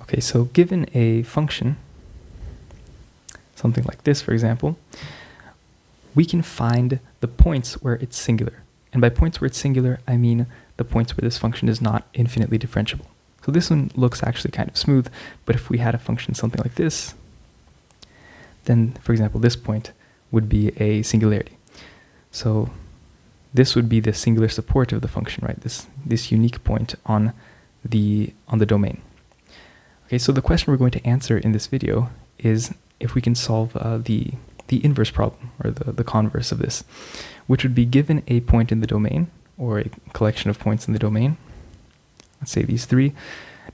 Okay, so given a function, something like this, for example, we can find the points where it's singular. And by points where it's singular, I mean the points where this function is not infinitely differentiable. So this one looks actually kind of smooth, but if we had a function something like this, then, for example, this point would be a singularity. So this would be the singular support of the function, right? This unique point on the domain. Okay, so the question we're going to answer in this video is if we can solve the inverse problem, or the converse of this, which would be given a point in the domain, or a collection of points in the domain, let's say these three,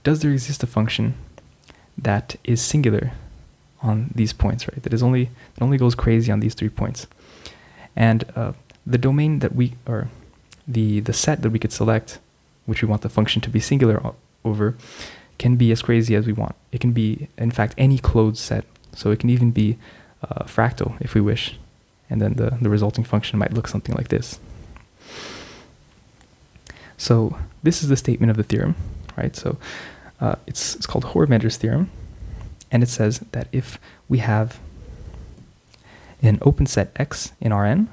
does there exist a function that is singular on these points, right? That only goes crazy on these 3 points. And the domain that or the set that we could select, which we want the function to be singular over, can be as crazy as we want. It can be, in fact, any closed set. So it can even be fractal if we wish. And then the resulting function might look something like this. So this is the statement of the theorem, right? So it's called Hörmander's theorem. And it says that if we have an open set X in Rn,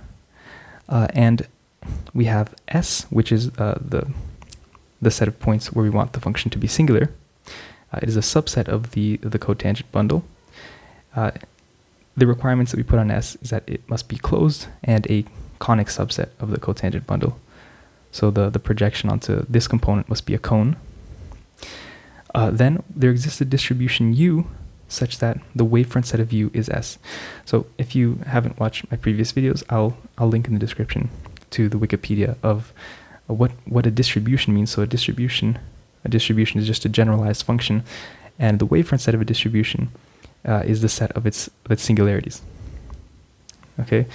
and we have S, which is the set of points where we want the function to be singular, it is a subset of the cotangent bundle. The requirements that we put on S is that it must be closed and a conic subset of the cotangent bundle. So the projection onto this component must be a cone. Then there exists a distribution U such that the wavefront set of U is S. So if you haven't watched my previous videos, I'll link in the description to the Wikipedia of what a distribution means. So a distribution is just a generalized function, and the wavefront set of a distribution is the set of its singularities. Okay,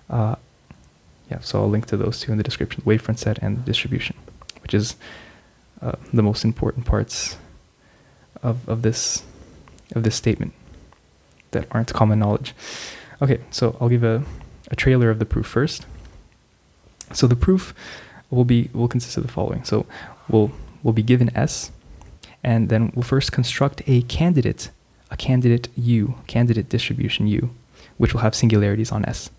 yeah. So I'll link to those two in the description: the wavefront set and the distribution, which is the most important parts of this statement that aren't common knowledge. Okay, so I'll give a trailer of the proof first. So the proof will consist of the following. So we'll be given S, and then we'll first construct a candidate U, candidate distribution U, which will have singularities on S.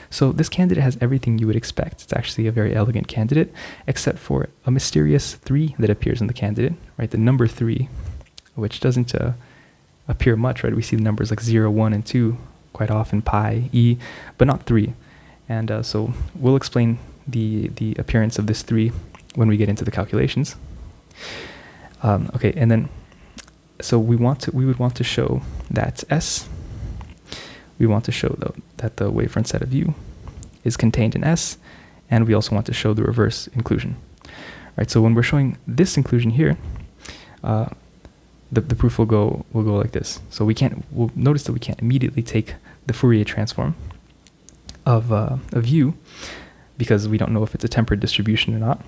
So this candidate has everything you would expect. It's actually a very elegant candidate, except for a mysterious 3 that appears in the candidate, right? The number 3, which doesn't appear much, right? We see the numbers like 0, 1, and 2 quite often, pi, e, but not 3. And so we'll explain the appearance of this 3 when we get into the calculations. Okay, and then so we would want to show that S. We want to show that the wavefront set of U is contained in S, and we also want to show the reverse inclusion. Right. So when we're showing this inclusion here, the proof will go like this. So we'll notice that we can't immediately take the Fourier transform of U, because we don't know if it's a tempered distribution or not,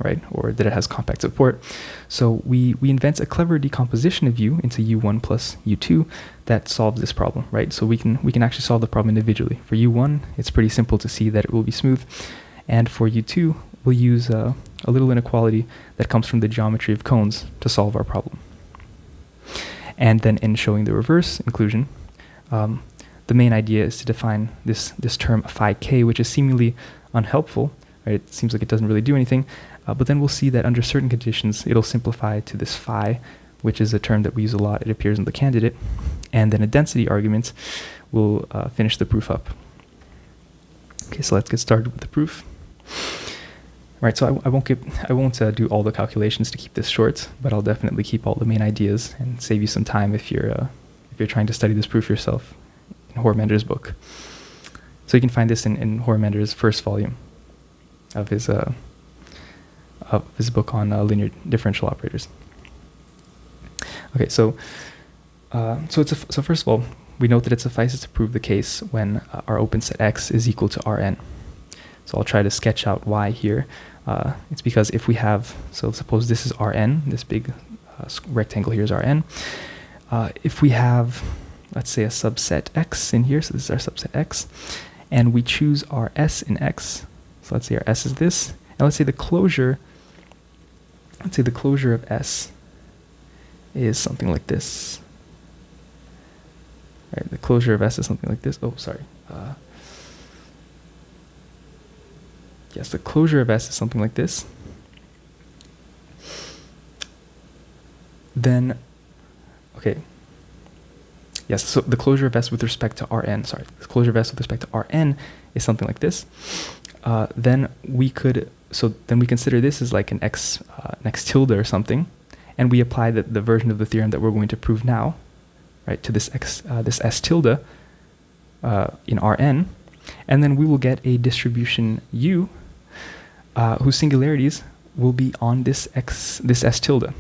right? Or that it has compact support. So we invent a clever decomposition of U into U1 plus U2 that solves this problem, right? So we can actually solve the problem individually. For U1, it's pretty simple to see that it will be smooth. And for U2, we'll use a little inequality that comes from the geometry of cones to solve our problem. And then in showing the reverse inclusion, the main idea is to define this term phi k, which is seemingly unhelpful, right? It seems like it doesn't really do anything, but then we'll see that under certain conditions, it'll simplify to this phi, which is a term that we use a lot. It appears in the candidate, and then a density argument will finish the proof up. Okay, so let's get started with the proof. Right, so I won't do all the calculations to keep this short, but I'll definitely keep all the main ideas and save you some time if you're trying to study this proof yourself in Hörmander's book. So you can find this in Hörmander's first volume of his book on linear differential operators. Okay, so first of all, we note that it suffices to prove the case when our open set X is equal to Rn. So I'll try to sketch out why here. It's because if we have, so suppose this is Rn, this big rectangle here is Rn. If we have, let's say, a subset X in here, so this is our subset X, and we choose our S in X, so let's say our S is this, and let's say the closure of S is something like this. Right, the closure of S is something like this. Oh, sorry. Yes, the closure of S is something like this. Then, okay. Yes, so the closure of S with respect to Rn, sorry, the closure of S with respect to Rn is something like this. Then we consider this as like an X tilde or something, and we apply the version of the theorem that we're going to prove now, right, to this S tilde in Rn, and then we will get a distribution U whose singularities will be on this S tilde,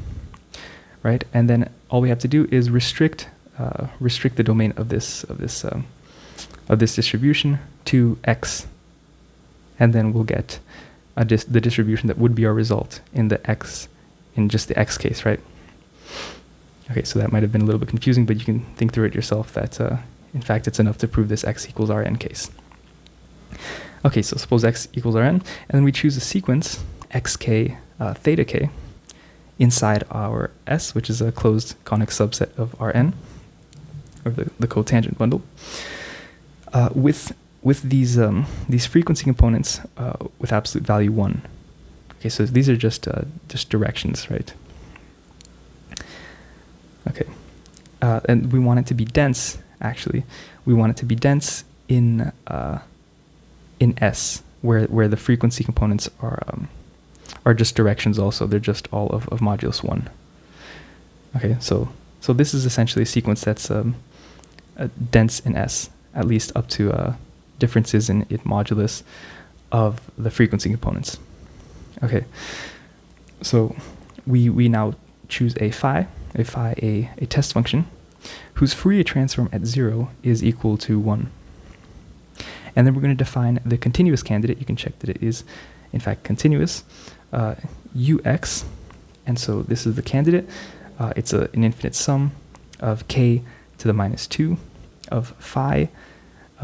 right? And then all we have to do is restrict the domain of this distribution to X, and then we'll get the distribution that would be our result in just the X case, right? Okay, so that might have been a little bit confusing, but you can think through it yourself that in fact it's enough to prove this X equals Rn case. Okay, so suppose X equals Rn, and then we choose a sequence xk theta k inside our S, which is a closed conic subset of Rn, or the cotangent bundle, with these frequency components with absolute value 1. Okay, so these are just directions, right? Okay, and we want it to be dense. Actually, we want it to be dense in S, where the frequency components are just directions. Also, they're just all of modulus 1. Okay, so this is essentially a sequence that's dense in S, at least up to differences in modulus of the frequency components. Okay, so we now choose a test function whose Fourier transform at 0 is equal to 1. And then we're going to define the continuous candidate. You can check that it is in fact continuous, ux, and so this is the candidate. It's an infinite sum of k to the minus 2 of phi.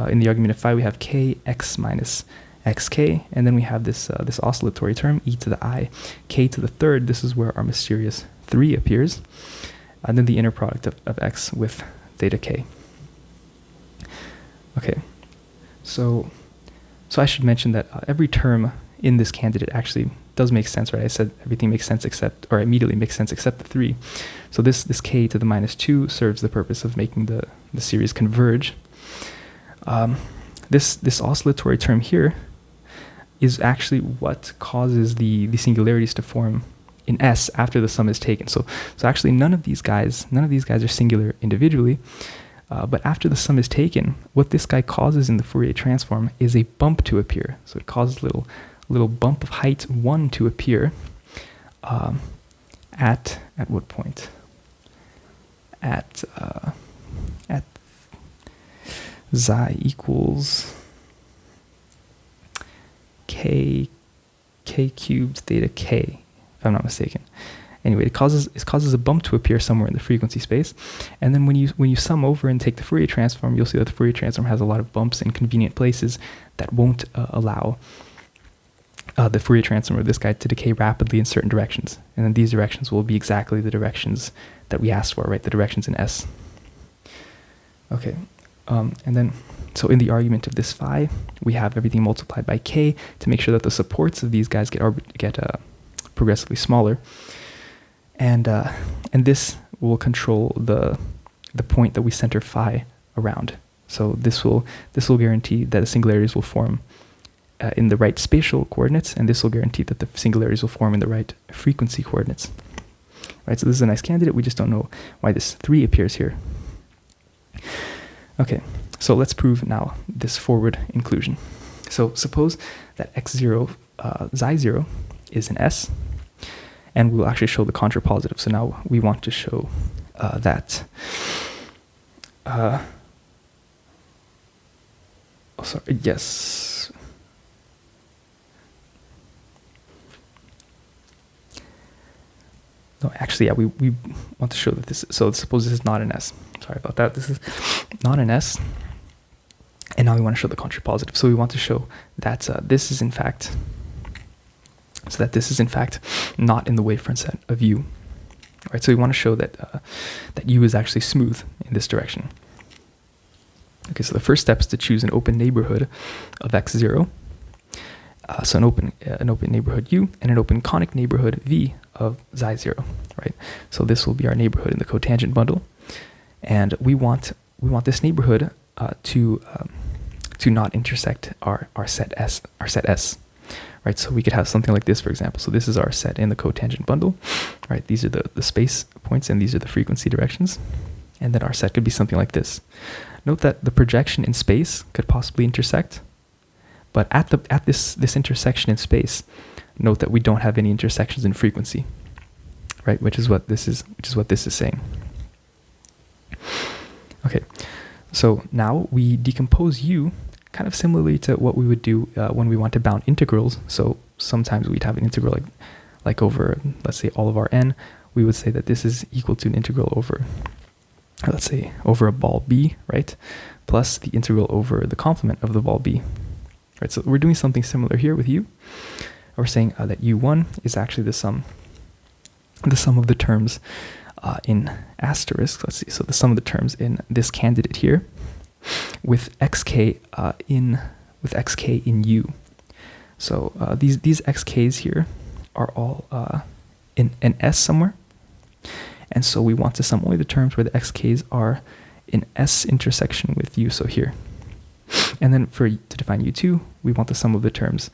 In the argument of phi, we have kx minus xk, and then we have this oscillatory term, e to the I, k to the third. This is where our mysterious 3 appears, and then the inner product of x with theta k. Okay, so I should mention that every term in this candidate actually does make sense, right? I said everything makes sense immediately makes sense except the 3. So this k to the minus 2 serves the purpose of making the series converge. This oscillatory term here is actually what causes the singularities to form in S after the sum is taken. So actually none of these guys are singular individually, but after the sum is taken, what this guy causes in the Fourier transform is a bump to appear. So it causes a little bump of height 1 to appear at what point? At xi equals k cubed theta k, if I'm not mistaken. Anyway, it causes a bump to appear somewhere in the frequency space, and then when you sum over and take the Fourier transform, you'll see that the Fourier transform has a lot of bumps in convenient places that won't allow the Fourier transform of this guy to decay rapidly in certain directions, and then these directions will be exactly the directions that we asked for, right? The directions in S. Okay, and then so in the argument of this phi, we have everything multiplied by k to make sure that the supports of these guys get progressively smaller, and this will control the point that we center phi around. So this will guarantee that the singularities will form in the right spatial coordinates, and this will guarantee that the singularities will form in the right frequency coordinates. Right, so this is a nice candidate. We just don't know why this 3 appears here. Okay, so let's prove now this forward inclusion. So suppose that x0, xi0 is an S, and we'll actually show the contrapositive. So now we want to show that. Yes. No, actually, yeah, we want to show that this. So suppose this is not an S. Sorry about that. This is not an S, and now we want to show the contrapositive. So we want to show that this is in fact. So that this is in fact not in the wavefront set of U. right? So we want to show that that U is actually smooth in this direction. Okay, so the first step is to choose an open neighborhood of x0. So an open neighborhood U and an open conic neighborhood V of xi0, right? So this will be our neighborhood in the cotangent bundle, and we want this neighborhood to not intersect our set S, right? So we could have something like this, for example. So this is our set in the cotangent bundle, right? These are the space points, and these are the frequency directions, and then our set could be something like this. Note that the projection in space could possibly intersect, but at this intersection in space, note that we don't have any intersections in frequency, right? Which is what this is saying. Okay, so now we decompose U kind of similarly to what we would do when we want to bound integrals. So sometimes we'd have an integral like over, let's say, all of our n. We would say that this is equal to an integral over, let's say, over a ball B, right? Plus the integral over the complement of the ball B. Right, so we're doing something similar here with U. We're saying that U1 is actually the sum of the terms in asterisk. Let's see. So the sum of the terms in this candidate here, with xk in U. So these xk's here are all in an S somewhere, and so we want to sum only the terms where the xk's are in S intersection with U. So here. And then to define U2, we want the sum of the terms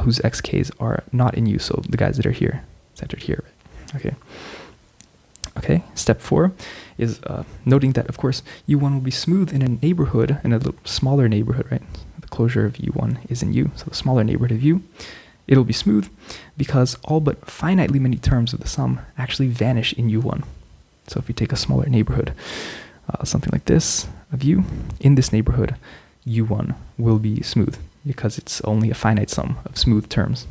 whose xk's are not in U, so the guys that are here, centered here, right? Okay. Okay, step 4 is noting that, of course, U1 will be smooth in a neighborhood, in a little smaller neighborhood, right? The closure of U1 is in U, so the smaller neighborhood of U, it'll be smooth because all but finitely many terms of the sum actually vanish in U1. So if we take a smaller neighborhood, something like this of U, in this neighborhood, U1 will be smooth because it's only a finite sum of smooth terms.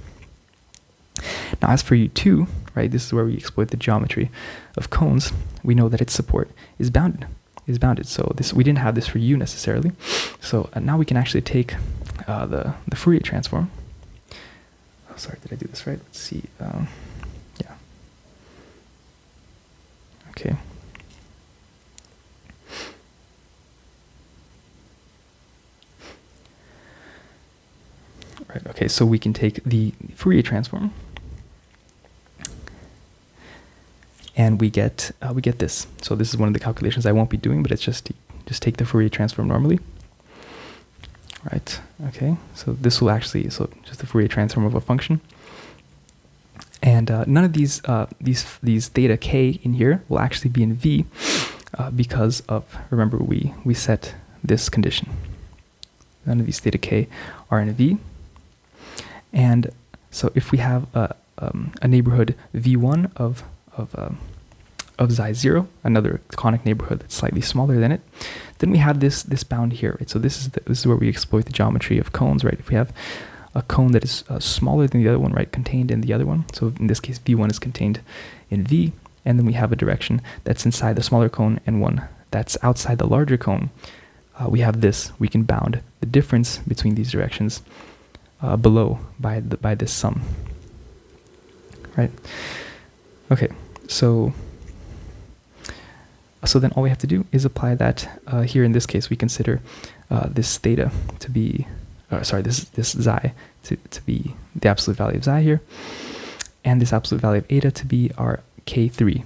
Now, as for U2, right, this is where we exploit the geometry of cones. We know that its support is bounded. So we didn't have this for U necessarily. So now we can actually take the Fourier transform. Oh, sorry, did I do this right? Let's see. Yeah. Okay. Right. Okay. So we can take the Fourier transform. And we get this. So this is one of the calculations I won't be doing, but it's just take the Fourier transform normally. Right. Okay. So this will actually just the Fourier transform of a function. And none of these theta k in here will actually be in V because of, remember, we set this condition. None of these theta k are in V. And so if we have a neighborhood V1 of xi0, another conic neighborhood that's slightly smaller than it, then we have this bound here, right? So this is where we exploit the geometry of cones, right? If we have a cone that is smaller than the other one, right, contained in the other one, so in this case V1 is contained in V, and then we have a direction that's inside the smaller cone and one that's outside the larger cone, we have this. We can bound the difference between these directions below by this sum, right? Okay. So then all we have to do is apply that here. In this case, we consider this theta to be, this xi to be the absolute value of xi here, and this absolute value of eta to be our k3,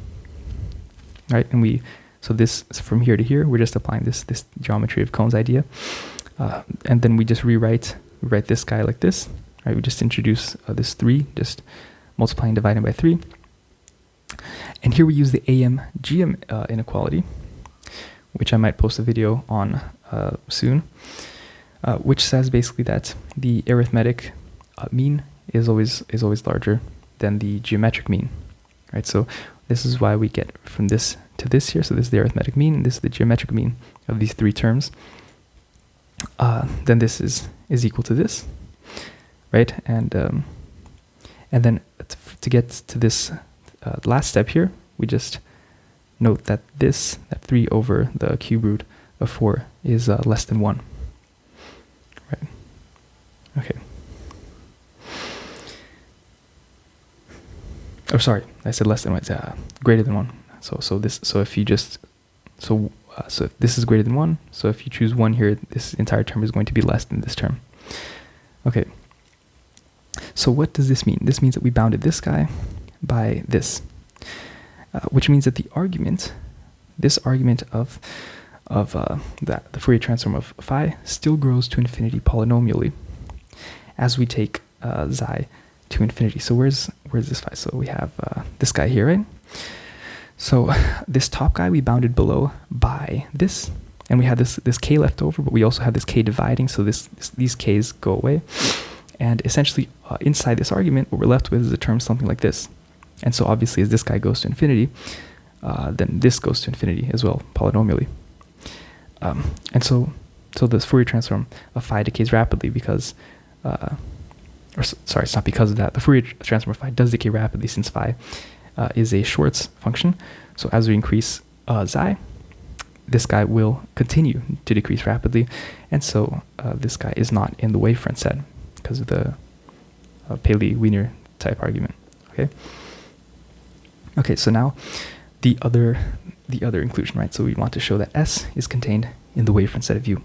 right? And so from here to here, we're just applying this geometry of cones idea, and then we just rewrite this guy like this, right? We just introduce this 3, just multiplying, dividing by 3. And here we use the AM-GM inequality, which I might post a video on soon, which says basically that the arithmetic mean is always larger than the geometric mean, right? So this is why we get from this to this here. So this is the arithmetic mean, and this is the geometric mean of these 3 terms. Then this is equal to this, right? And then to get to this last step here, we just note that that 3 over the cube root of 4 is less than 1. Right. Okay. Oh, sorry, I said less than 1. It's greater than 1. So if you just so if this is greater than 1, so if you choose 1 here, this entire term is going to be less than this term. Okay. So what does this mean? This means that we bounded this guy by this, which means that this argument of the Fourier transform of phi still grows to infinity polynomially as we take xi to infinity. So where's this phi? So we have this guy here, right? So this top guy we bounded below by this, and we had this k left over, but we also have this k dividing, so these k's go away. And essentially, inside this argument, what we're left with is a term something like this. And so obviously, as this guy goes to infinity, then this goes to infinity as well, polynomially. And so this Fourier transform of phi decays rapidly because, it's not because of that. The Fourier transform of phi does decay rapidly since phi is a Schwartz function. So as we increase xi, this guy will continue to decrease rapidly. And so this guy is not in the wavefront set because of the Paley-Wiener type argument. Okay, so now the other inclusion, right? So we want to show that S is contained in the wavefront set of U.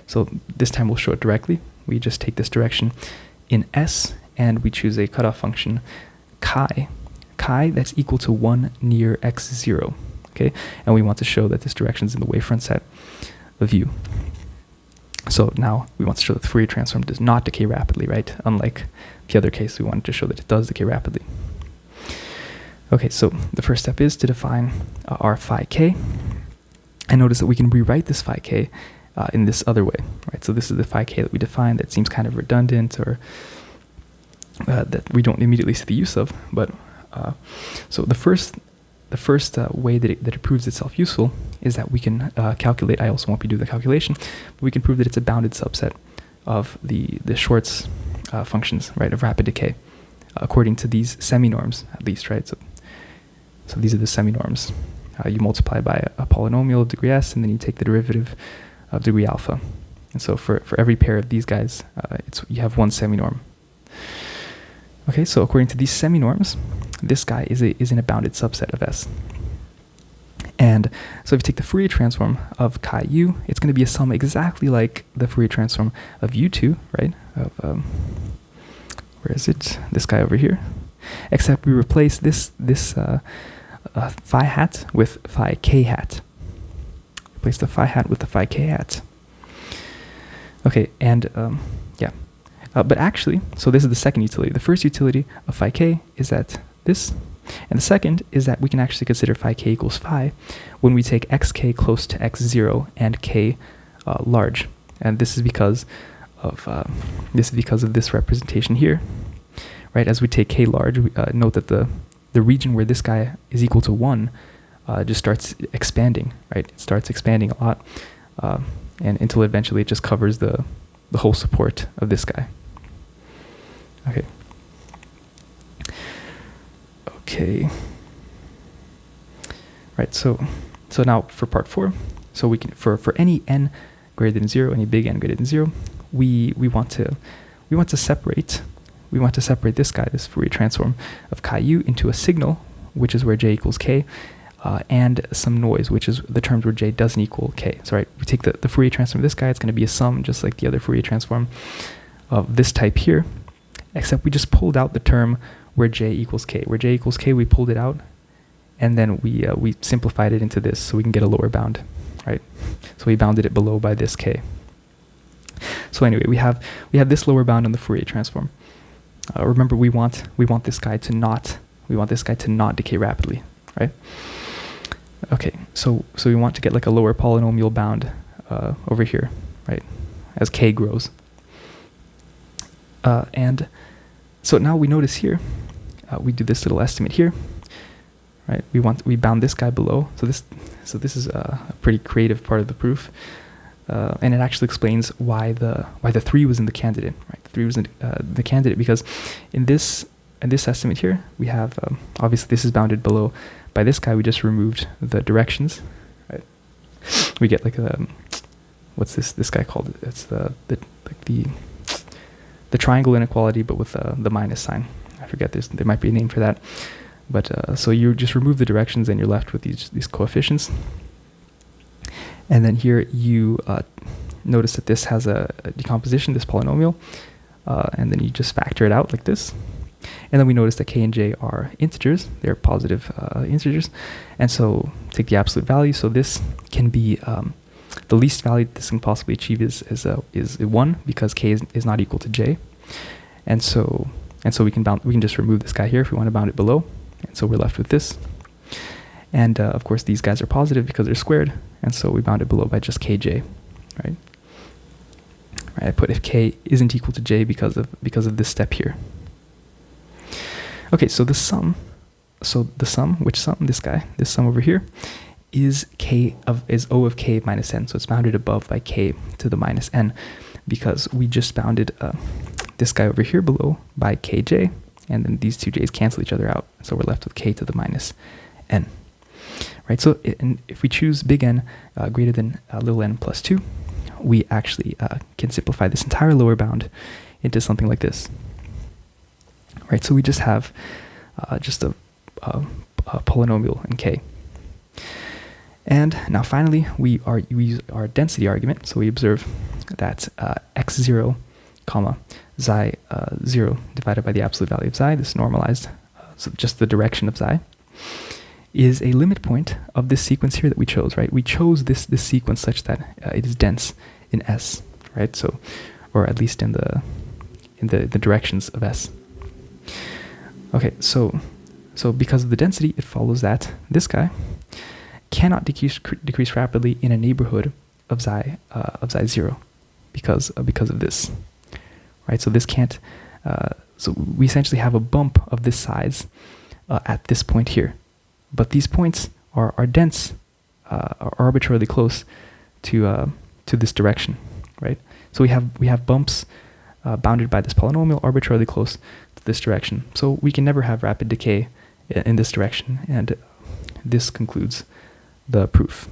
So this time we'll show it directly. We just take this direction in S, and we choose a cutoff function chi that's equal to 1 near x0. Okay, and we want to show that this direction is in the wavefront set of U. So now we want to show that the Fourier transform does not decay rapidly, right? Unlike the other case, we wanted to show that it does decay rapidly. Okay, so the first step is to define our phi k. And notice that we can rewrite this phi k in this other way, right? So this is the phi k that we defined that seems kind of redundant, or that we don't immediately see the use of. But so the first way that it proves itself useful is that we can calculate. I also won't be doing the calculation, but we can prove that it's a bounded subset of the Schwartz functions, right, of rapid decay, according to these semi-norms at least, right? So these are the semi-norms. You multiply by a polynomial of degree s, and then you take the derivative of degree alpha. And so for every pair of these guys, you have one semi-norm. Okay, so according to these semi-norms, this guy is in a bounded subset of S. And so if you take the Fourier transform of chi u, it's going to be a sum exactly like the Fourier transform of u2, right? Of where is it? This guy over here. Except we replace this phi hat with phi k hat. Replace the phi hat with the phi k hat. Okay, and yeah. But actually, so this is the second utility. The first utility of phi k is that this, and the second is that we can actually consider phi k equals phi when we take xk close to x0 and k large. And this is because of this representation here, right? As we take k large, we note that the region where this guy is equal to 1 just starts expanding, right? It starts expanding a lot, and until eventually it just covers the whole support of this guy. Okay. Right. So now for part 4, so we can for any n greater than 0, any big N greater than 0, we want to separate this guy, this Fourier transform of chi u, into a signal, which is where j equals k, and some noise, which is the terms where j doesn't equal k. So right, we take the Fourier transform of this guy, it's going to be a sum just like the other Fourier transform of this type here, except we just pulled out the term where j equals k. Where j equals k, we pulled it out, and then we simplified it into this so we can get a lower bound, right? So we bounded it below by this k. So anyway, we have this lower bound on the Fourier transform. Remember, we want this guy to not decay rapidly, right? Okay, so we want to get like a lower polynomial bound over here, right, as k grows. And so now we notice here, we do this little estimate here, right? We bound this guy below. So this is a pretty creative part of the proof, and it actually explains why the 3 was in the candidate, right? The 3 was in the candidate because in this estimate here, we have obviously this is bounded below by this guy. We just removed the directions, right? We get like what's this guy called? It's the triangle inequality, but with the minus sign. I forget there might be a name for that. But so you just remove the directions and you're left with these coefficients. And then here you notice that this has a decomposition, this polynomial, and then you just factor it out like this. And then we notice that k and j are integers, they're positive integers. And so take the absolute value. So this can be the least value this can possibly achieve is 1 because k is not equal to j. And so we can just remove this guy here if we want to bound it below. And so we're left with this. And of course these guys are positive because they're squared. And so we bound it below by just kj, right? I put if k isn't equal to j because of this step here. Okay, so the sum, which sum? This guy, this sum over here, is O of k minus n. So it's bounded above by k to the minus n because we just bounded this guy over here below by kj, and then these two j's cancel each other out. So we're left with k to the minus n. Right, so and if we choose big N greater than little n plus 2, we actually can simplify this entire lower bound into something like this. Right, so we just have just a polynomial in k. And now finally, we use our density argument. So we observe that x0, comma, xi 0 divided by the absolute value of xi, this normalized, so just the direction of xi, is a limit point of this sequence here that we chose, right? We chose this sequence such that it is dense in S, right? So, or at least in the directions of S. Okay, so because of the density, it follows that this guy cannot decrease rapidly in a neighborhood of xi 0 because of this, right? So this can't. So we essentially have a bump of this size at this point here. But these points are dense, are arbitrarily close to this direction, right? So we have bumps bounded by this polynomial arbitrarily close to this direction. So we can never have rapid decay in this direction, and this concludes the proof.